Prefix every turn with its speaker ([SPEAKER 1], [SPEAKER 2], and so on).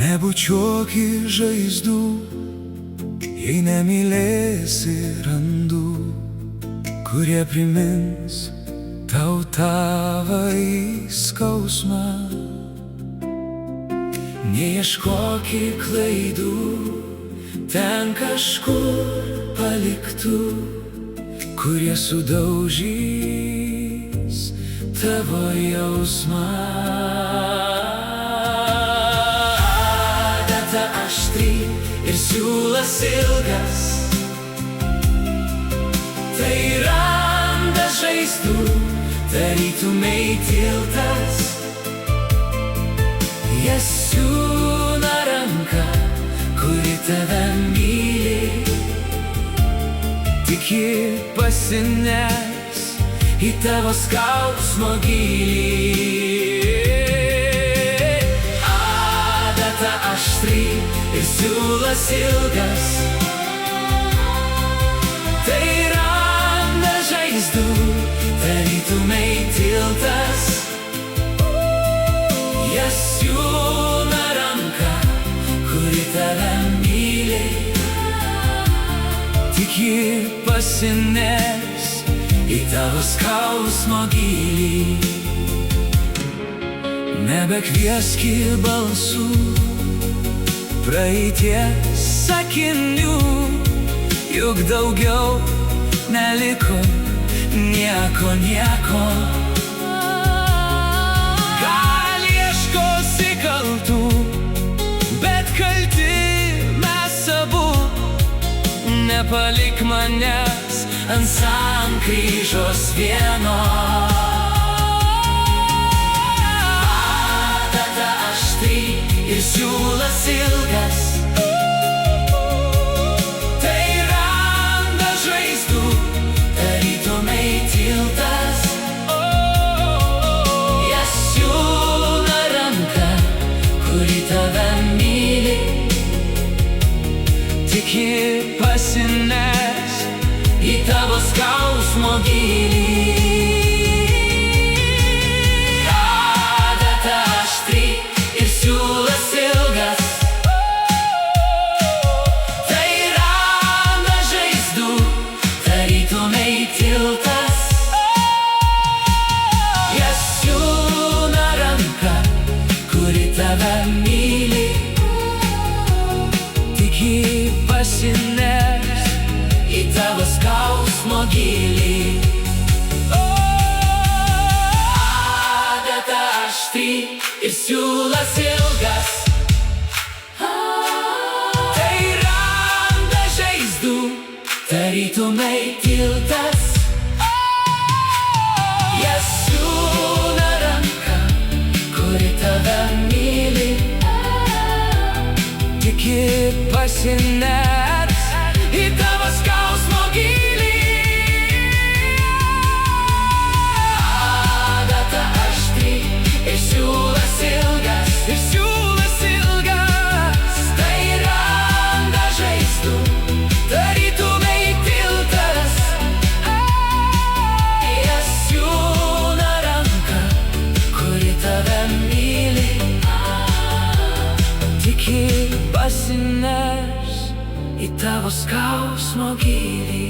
[SPEAKER 1] Nebučiuok į žaizdų, jei nemylėsi randų, kurie primins tau tavąjį skausmą. Neieškok į klaidų, ten kažkur paliktų, kurie sudaužys tavo jausmą. Adata aštri ir siūlas ilgas, tai randa žaizdų, tarytumei tiltas. Jas siūna ranka, kuri tave myli, tik ji pasiners į tavo skausmo gylį. Adata aštri ir siūlas ilgas, tai randa žaizdų, tarytumei tiltas. Jas siūna ranka, kuri tave myli, tik ji pasiners į tavo skausmo gylį. Nebekviesk į balsų, praeities sakinių, juk daugiau neliko nieko. Gal ieškosi kaltų, bet kalti mes abu. Nepalik manęs ant sankryžos vieno. Adata aštri ir siūlas ilgas, tai randa žaizdų, tarytumei tiltas. Jas siūna ranka, kuri tave myli, tik ji pasiners į tavo skausmo gylį. Adata aštri ir siūlas ilgas, tai randa žaizdų, tarytumei tiltas. Jas siūna ranka, kuri tave myli, tik ji pasiners į tavo skausmo gylį. Adata aštri ir siūlas ilgas, tai randa žaizdų, tarytumei tiltas. Jas siūna ranka, kuri tave myli, tik ji pasiners į tavo skausmo gylį. Adata aštri ir siūlas ilgas, tai randa žaizdų, tarytumei tiltas. Jas siūna ranka, kuri tave myli, tik ji pasiners į tavo skausmo gylį.